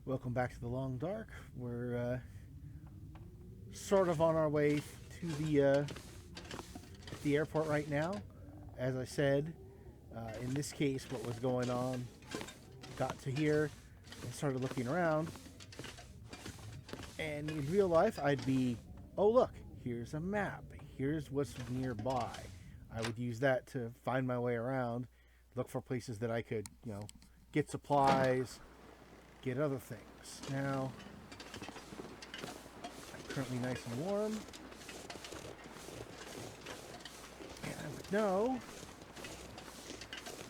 Welcome back to the Long Dark. We're sort of on our way to the airport right now. As I said, in this case, what was going on, got to here and started looking around. And in real life, I'd be, oh look, here's a map. Here's what's nearby. I would use that to find my way around, look for places that I could, get supplies, get other things. Now, I'm currently nice and warm. And I would know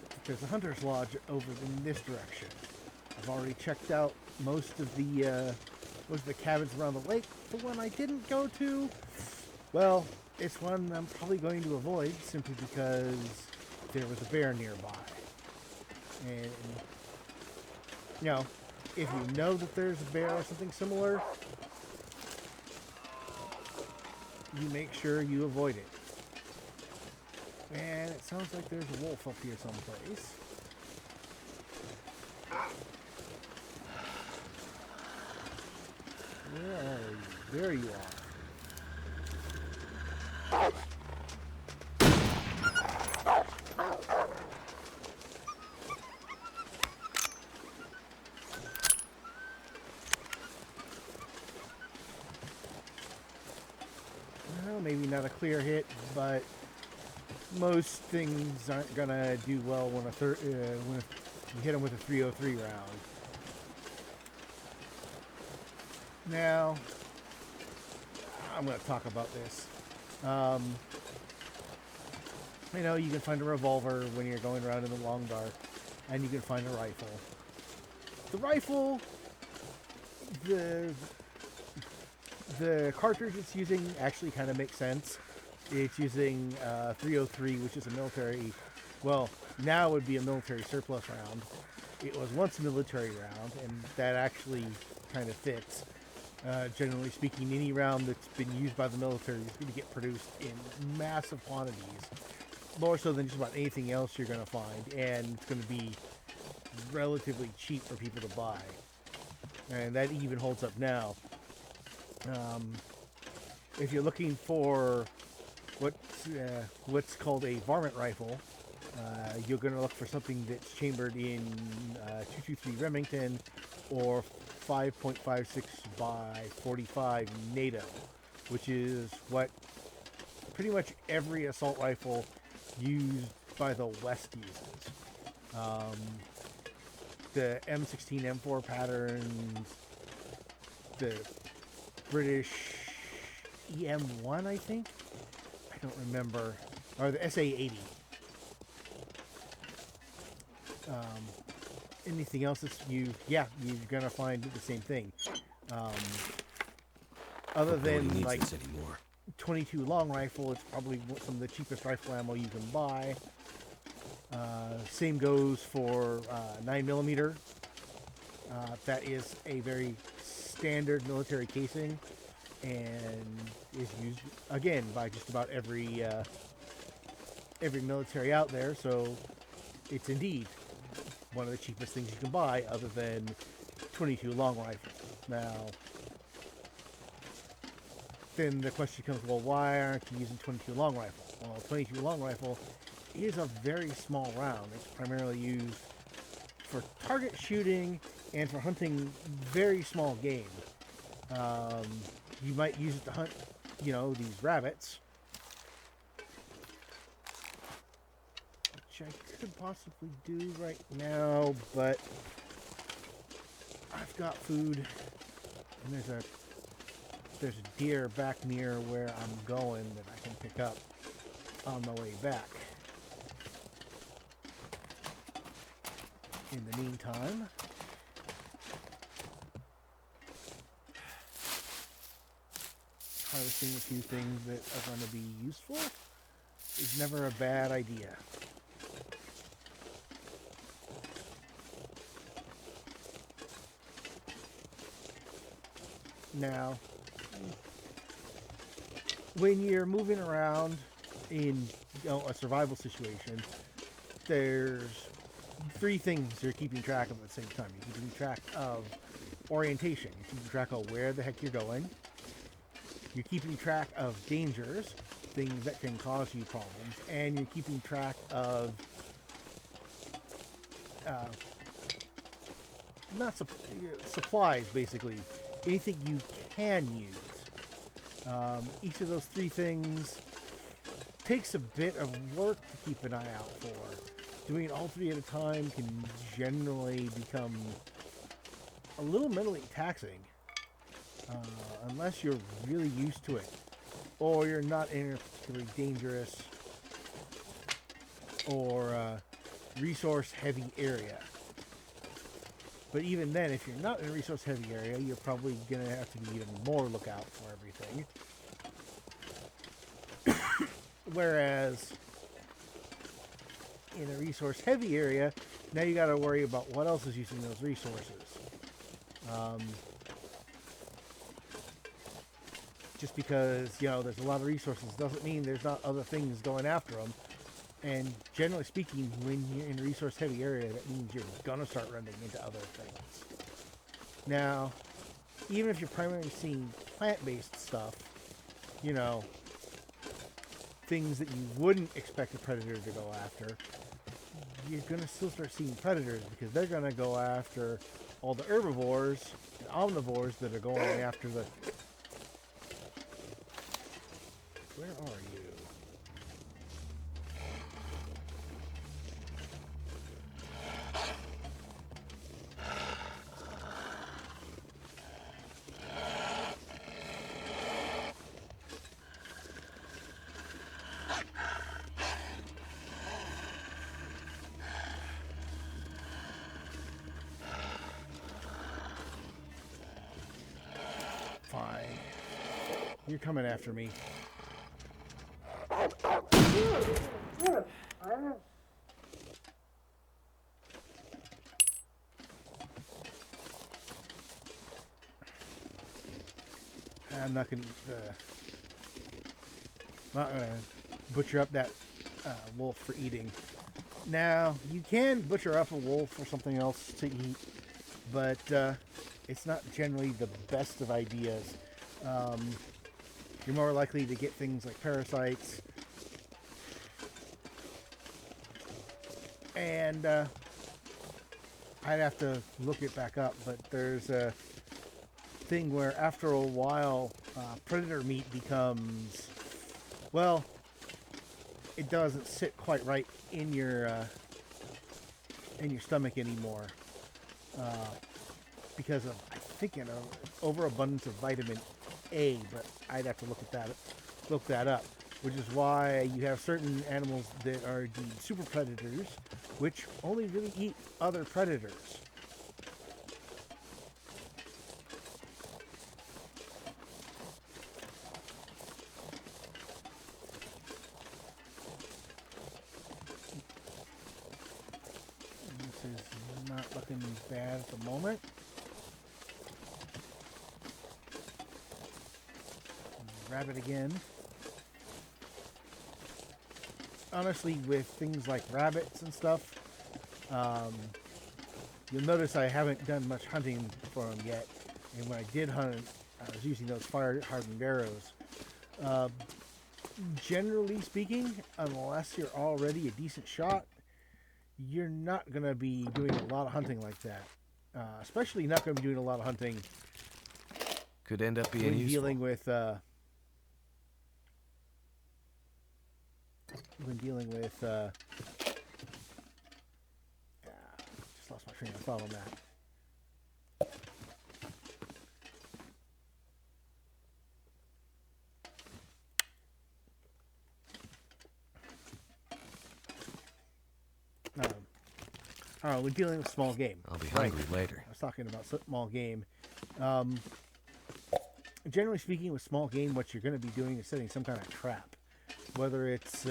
that there's a hunter's lodge over in this direction. I've already checked out most of the cabins around the lake. The one I didn't go to, well, it's one I'm probably going to avoid simply because there was a bear nearby. And, if you know that there's a bear or something similar, you make sure you avoid it. And it sounds like there's a wolf up here someplace. Where are you? There you are. Well, maybe not a clear hit, but most things aren't gonna do well when when you hit them with a 303 round. Now, I'm going to talk about this. You can find a revolver when you're going around in the long dark, and you can find a rifle. The rifle, the cartridge it's using actually kind of makes sense. It's using 303, which is a military, well, now it would be a military surplus round. It was once a military round, and that actually kind of fits. Generally speaking, any round that's been used by the military is going to get produced in massive quantities, more so than just about anything else you're going to find, and it's going to be relatively cheap for people to buy, and that even holds up now. If you're looking for what's called a varmint rifle, you're going to look for something that's chambered in 223 Remington or 5.56 by 45 NATO, which is what pretty much every assault rifle used by the West uses. The M16, M4 patterns, the British EM1, I think? I don't remember. Or the SA-80. Anything else that's used, you're gonna find the same thing. Other than like 22 long rifle, it's probably some of the cheapest rifle ammo you can buy. Same goes for 9mm. That is a very standard military casing and is used again by just about every military out there. So it's indeed one of the cheapest things you can buy, other than 22 long rifle. Now, then the question comes, well, why aren't you using 22 long rifle? Well, 22 long rifle is a very small round. It's primarily used for target shooting and for hunting very small game. You might use it to hunt, these rabbits, which I could possibly do right now, but I've got food, and there's a deer back near where I'm going that I can pick up on the way back. In the meantime, harvesting a few things that are going to be useful is never a bad idea. Now, when you're moving around in a survival situation, there's three things you're keeping track of at the same time. You're keeping track of orientation. You're keeping track of where the heck you're going. You're keeping track of dangers, things that can cause you problems, and you're keeping track of not supplies, basically. Anything you can use. Each of those three things takes a bit of work to keep an eye out for. Doing all three at a time can generally become a little mentally taxing, unless you're really used to it, or you're not in a particularly dangerous or resource-heavy area. But even then, if you're not in a resource-heavy area, you're probably going to have to be even more lookout for everything. Whereas in a resource-heavy area, now you got to worry about what else is using those resources. Just because, there's a lot of resources doesn't mean there's not other things going after them. And generally speaking, when you're in a resource-heavy area, that means you're going to start running into other things. Now, even if you're primarily seeing plant-based stuff, things that you wouldn't expect a predator to go after, you're going to still start seeing predators because they're going to go after all the herbivores and omnivores that are going after the... Where are you? Fine. You're coming after me. I'm not going to butcher up that wolf for eating. Now, you can butcher up a wolf for something else to eat, but it's not generally the best of ideas. You're more likely to get things like parasites, and I'd have to look it back up, but there's a thing where after a while predator meat becomes, well, it doesn't sit quite right in your stomach anymore, because of, I think, overabundance of vitamin A, but I'd have to look that up, which is why you have certain animals that are deemed super predators, which only really eat other predators. This is not looking bad at the moment. Rabbit again. Honestly, with things like rabbits and stuff, you'll notice I haven't done much hunting for them yet. And when I did hunt, I was using those fire-hardened arrows. Generally speaking, unless you're already a decent shot, you're not going to be doing a lot of hunting like that. Especially not going to be doing a lot of hunting. Could end up being when useful. dealing with just lost my train of thought on that. We're dealing with small game. I'll be hungry later. I was talking about small game. Generally speaking, with small game, what you're going to be doing is setting some kind of trap. Whether it's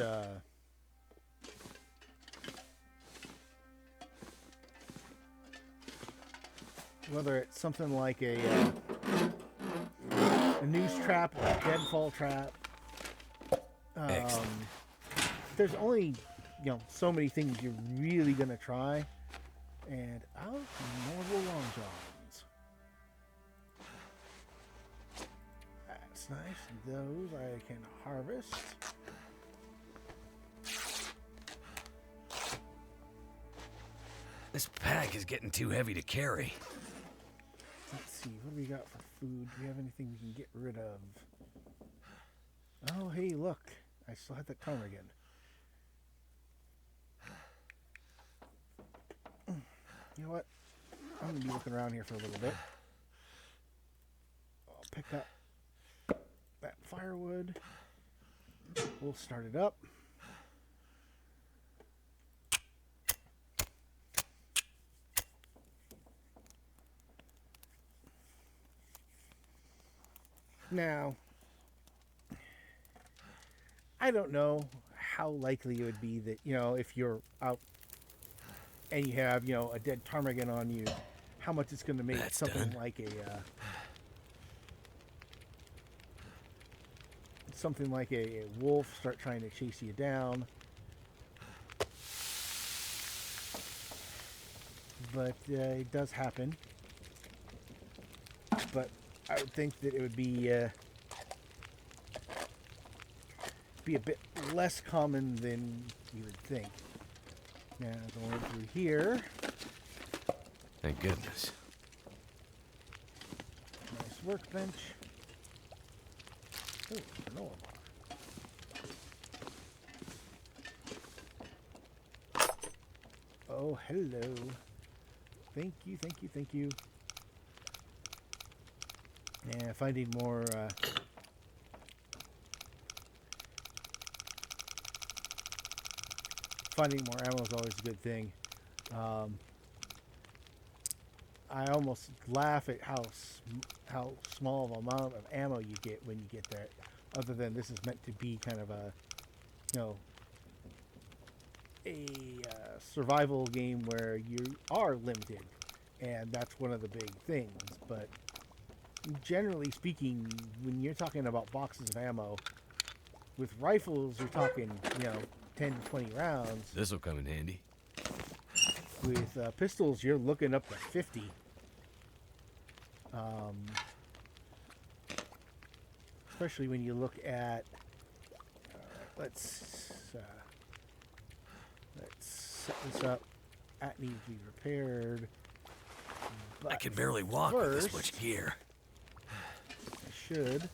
something like a noose trap or a deadfall trap. There's only so many things you're really gonna try, and I'll more long johns. That's nice. Those I can harvest. This pack is getting too heavy to carry. Let's see, what do we got for food? Do we have anything we can get rid of? Oh, hey, look. I still have that ptarmigan. You know what? I'm going to be looking around here for a little bit. I'll pick up that firewood. We'll start it up. Now, I don't know how likely it would be that, if you're out and you have, a dead ptarmigan on you, how much it's going to make That's something done. like a wolf start trying to chase you down. But it does happen. But I would think that it would be a bit less common than you would think. Now, going through here. Thank goodness. Nice workbench. Oh, granola bar. Oh, hello. Thank you, thank you, thank you. Yeah, finding more ammo is always a good thing. I almost laugh at how small of amount of ammo you get when you get there. Other than this is meant to be kind of a, survival game where you are limited, and that's one of the big things. But generally speaking, when you're talking about boxes of ammo, with rifles, you're talking, 10 to 20 rounds. This'll come in handy. With pistols, you're looking up to 50. Especially when you look at, let's set this up. That needs to be repaired. But I can barely walk with this much gear. I should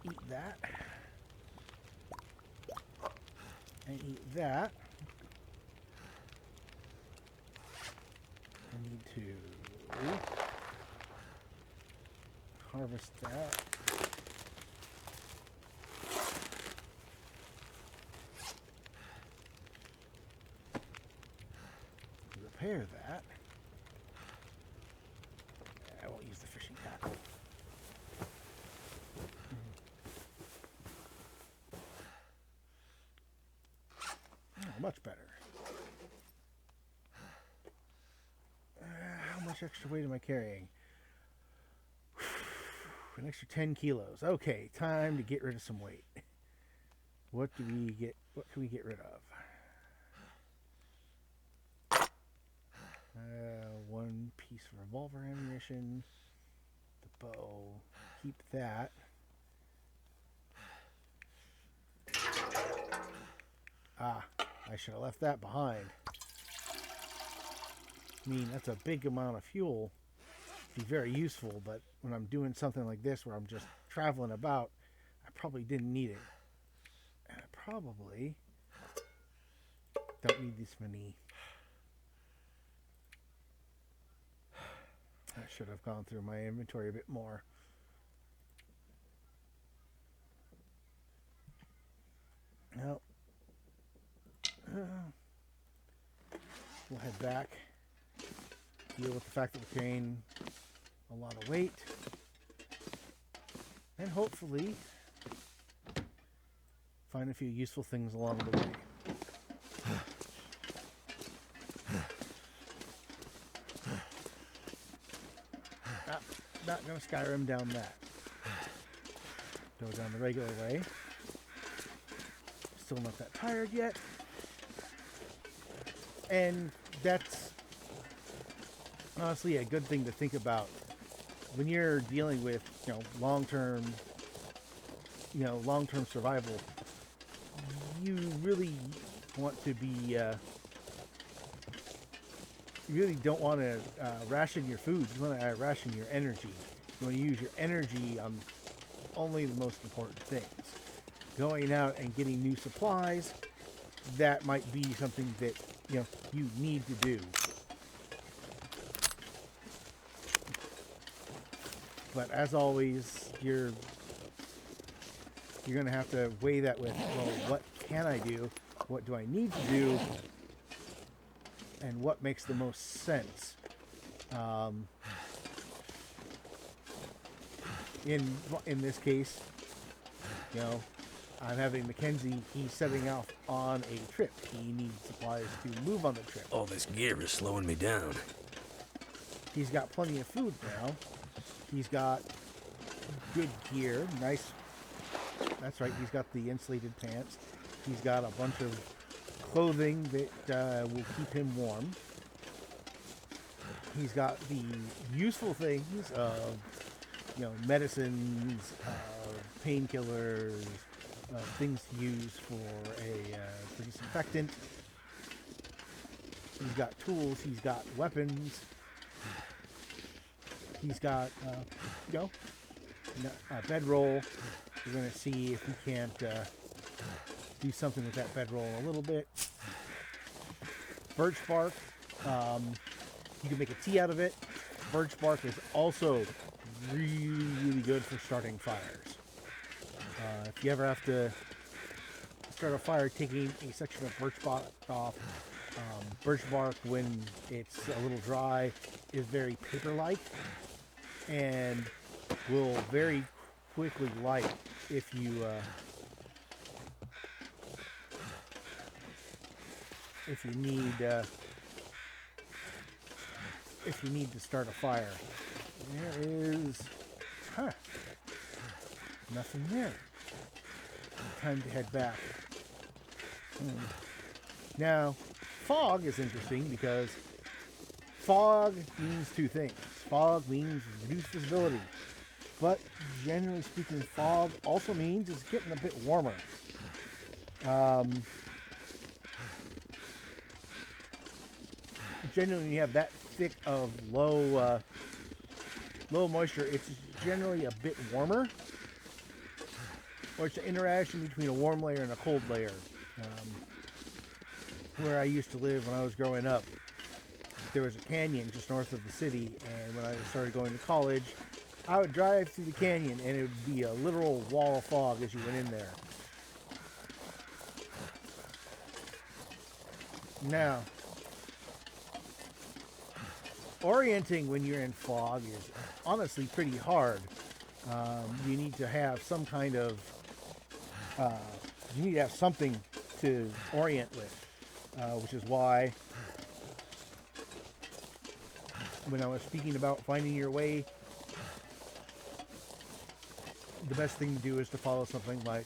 eat that. And eat that. I need to harvest that. Repair that. I won't use the fishing tackle. Oh, much better. How much extra weight am I carrying? An extra 10 kilos. Okay, time to get rid of some weight. What can we get rid of? One piece of revolver ammunition. The bow. Keep that. Ah, I should have left that behind. I mean, that's a big amount of fuel. Be very useful, but when I'm doing something like this where I'm just traveling about, I probably didn't need it. And I probably don't need this many. I should have gone through my inventory a bit more. Well, we'll head back. Deal with the fact that we're carrying a lot of weight. And hopefully find a few useful things along the way. Not going to Skyrim down that. Go down the regular way. Still not that tired yet. And that's honestly a good thing to think about when you're dealing with, long-term survival, you really want to be, you really don't want to ration your food. You want to ration your energy. You want to use your energy on only the most important things. Going out and getting new supplies, that might be something that, you need to do. But as always, you're going to have to weigh that with, well, what can I do? What do I need to do? And what makes the most sense? In this case, I'm having Mackenzie. He's setting off on a trip. He needs supplies to move on the trip. All this gear is slowing me down. He's got plenty of food now. He's got good gear. Nice. That's right. He's got the insulated pants. He's got a bunch of clothing that will keep him warm. He's got the useful things of, medicines, painkillers, things to use for disinfectant. He's got tools. He's got weapons. He's got, a bedroll. We're going to see if we can't do something with that bedroll a little bit. Birch bark. You can make a tea out of it. Birch bark is also really, really good for starting fires. If you ever have to start a fire, taking a section of birch bark off. Birch bark, when it's a little dry, is very paper-like and will very quickly light if you need to start a fire. There is nothing there. Time to head back. Now, fog is interesting because fog means two things. Fog means reduced visibility. But generally speaking, fog also means it's getting a bit warmer. Generally, when you have that thick of low moisture, it's generally a bit warmer. Or it's an interaction between a warm layer and a cold layer. Where I used to live when I was growing up, there was a canyon just north of the city, and when I started going to college, I would drive through the canyon and it would be a literal wall of fog as you went in there. Now, orienting when you're in fog is honestly pretty hard. You need to have some kind of, you need to have something to orient with. Which is why when I was speaking about finding your way, the best thing to do is to follow something like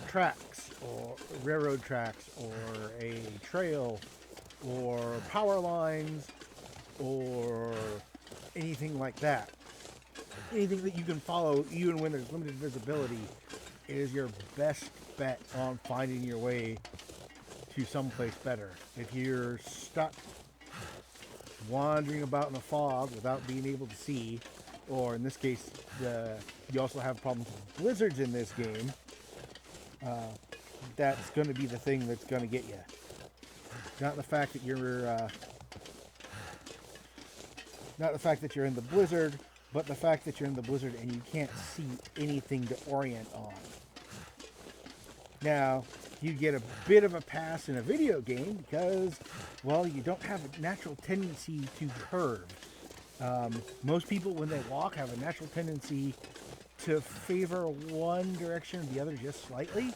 tracks or railroad tracks or a trail or power lines or anything like that. Anything that you can follow even when there's limited visibility is your best bet on finding your way to someplace better. If you're stuck wandering about in the fog without being able to see, or in this case, you also have problems with blizzards in this game, that's going to be the thing that's going to get you. Not the fact that you're in the blizzard, but the fact that you're in the blizzard and you can't see anything to orient on. Now, you get a bit of a pass in a video game because, well, you don't have a natural tendency to curve. Most people, when they walk, have a natural tendency to favor one direction or the other just slightly.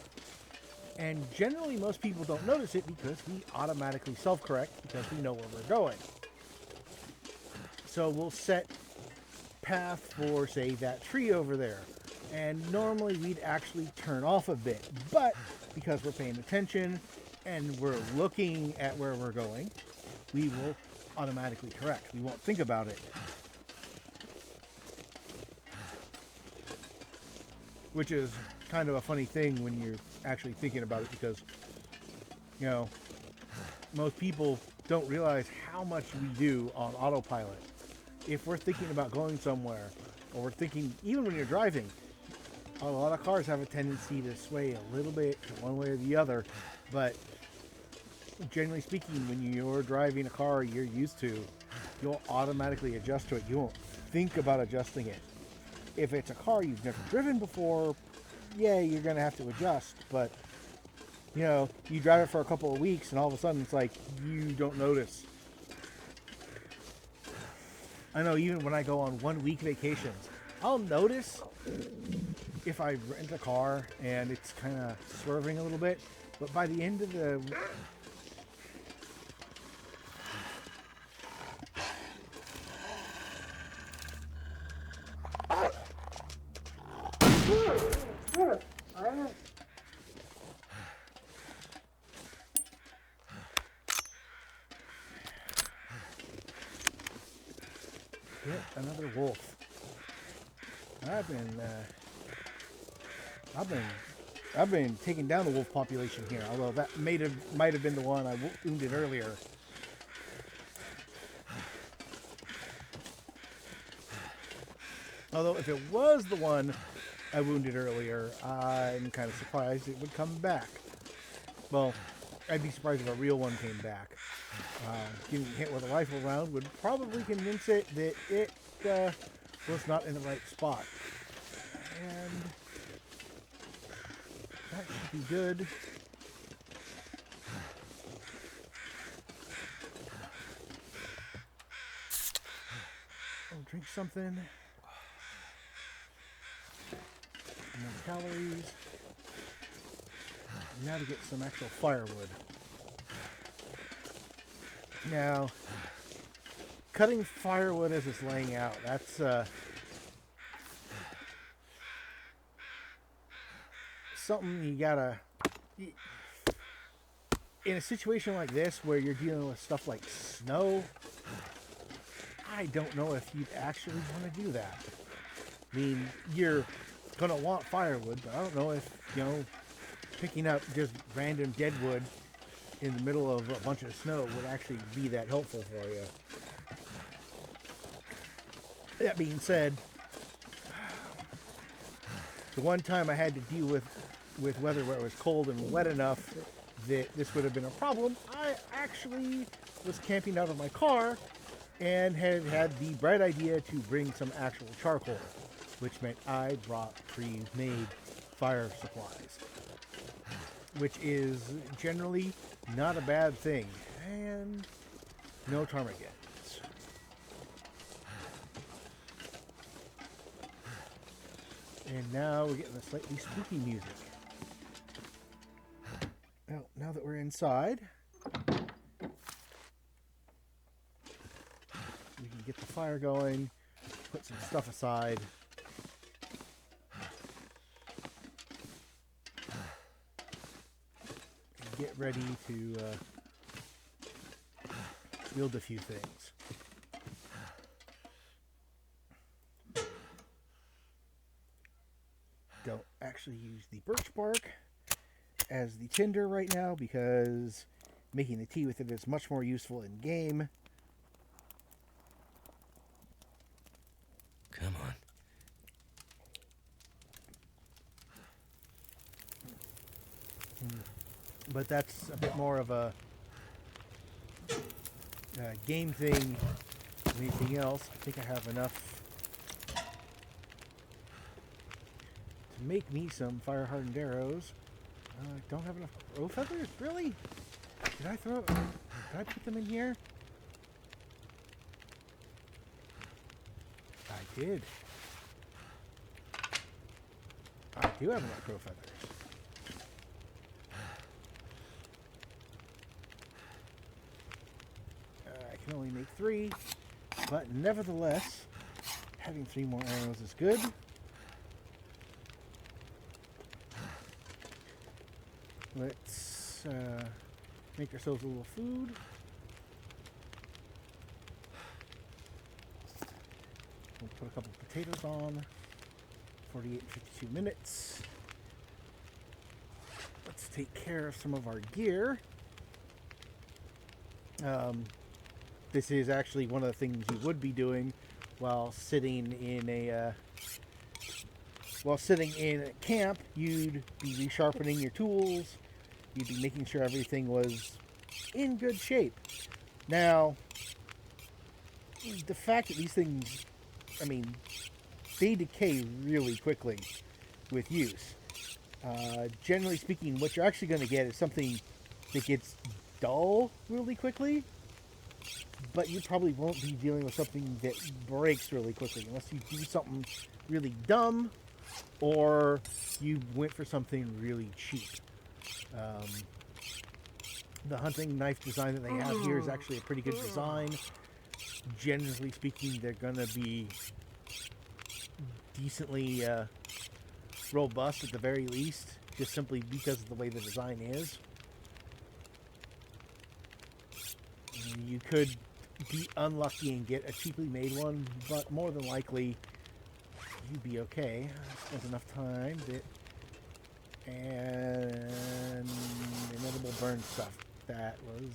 And generally, most people don't notice it because we automatically self-correct because we know where we're going. So we'll set path for, say, that tree over there. And normally we'd actually turn off a bit, but because we're paying attention and we're looking at where we're going, we will automatically correct. We won't think about it. which is kind of a funny thing when you're actually thinking about it, because you know most people don't realize how much we do on autopilot. If we're thinking about going somewhere, or we're thinking, even when you're driving, a lot of cars have a tendency to sway a little bit one way or the other, but generally speaking, when you're driving a car you're used to, you'll automatically adjust to it. You won't think about adjusting it. If it's a car you've never driven before, yeah, you're going to have to adjust, but you know, you drive it for a couple of weeks and all of a sudden it's like you don't notice. I know even when I go on 1 week vacations, I'll notice if I rent a car and it's kind of swerving a little bit, but by the end of the Yet another wolf. I've been taking down the wolf population here, although that might have been the one I wounded earlier. Although if it was the one I wounded earlier, I'm kind of surprised it would come back. Well, I'd be surprised if a real one came back. Getting hit with a rifle round would probably convince it that it was not in the right spot. And that should be good. I'll drink something. More calories. Now to get some actual firewood. Now, cutting firewood as it's laying out, that's something you gotta... In a situation like this where you're dealing with stuff like snow, I don't know if you'd actually want to do that. I mean, you're gonna want firewood, but I don't know if, you know, picking up just random deadwood in the middle of a bunch of snow would actually be that helpful for you. That being said, the one time I had to deal with weather where it was cold and wet enough that this would have been a problem, I actually was camping out of my car and had the bright idea to bring some actual charcoal, which meant I brought pre-made fire supplies, which is generally not a bad thing, and no ptarmigans. And now we're getting the slightly spooky music. Now that we're inside, we can get the fire going, put some stuff aside. Get ready to build a few things. Don't actually use the birch bark as the tinder right now because making the tea with it is much more useful in game. Come on. But that's a bit more of a game thing than anything else. I think I have enough to make me some fire-hardened arrows. I don't have enough crow feathers? Really? Did I put them in here? I did. I do have enough crow feathers. I can only make 3, but nevertheless, having 3 more arrows is good. Let's make ourselves a little food. We'll put a couple potatoes on. 48 and 52 minutes. Let's take care of some of our gear. This is actually one of the things you would be doing while sitting in a camp. You'd be resharpening your tools. You'd be making sure everything was in good shape. Now, the fact that these things, they decay really quickly with use. Generally speaking, what you're actually going to get is something that gets dull really quickly, but you probably won't be dealing with something that breaks really quickly unless you do something really dumb or you went for something really cheap. The hunting knife design that they have here is actually a pretty good design. Generally speaking, they're going to be decently robust at the very least, just simply because of the way the design is. You could be unlucky and get a cheaply made one, but more than likely you'd be okay. Spent enough time and inedible burn stuff. That was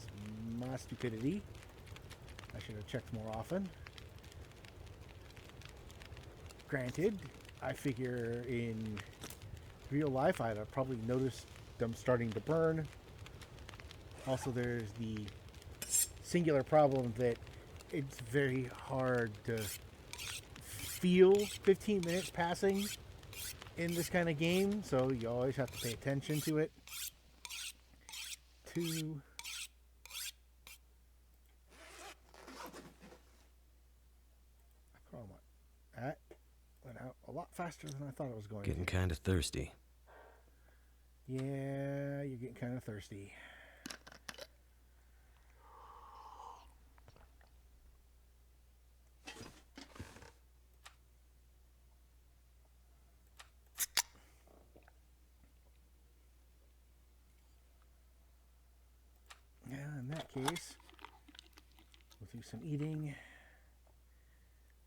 my stupidity. I should have checked more often. Granted, I figure in real life I'd have probably noticed them starting to burn. Also, there's the singular problem that it's very hard to feel 15 minutes passing in this kind of game, so you always have to pay attention to it. 2. That went out a lot faster than I thought it was going to. Getting kind of thirsty. Yeah, you're getting kind of thirsty. Yeah, in that case, we'll do some eating.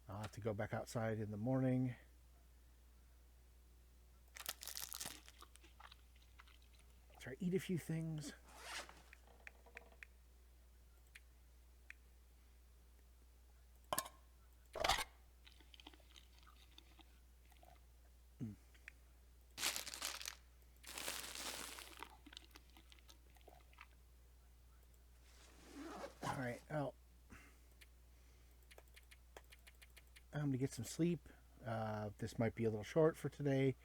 I'll have to go back outside in the morning. Try to eat a few things. All right, well, I'm going to get some sleep. This might be a little short for today,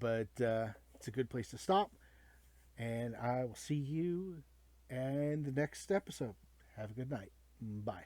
but it's a good place to stop. And I will see you in the next episode. Have a good night. Bye.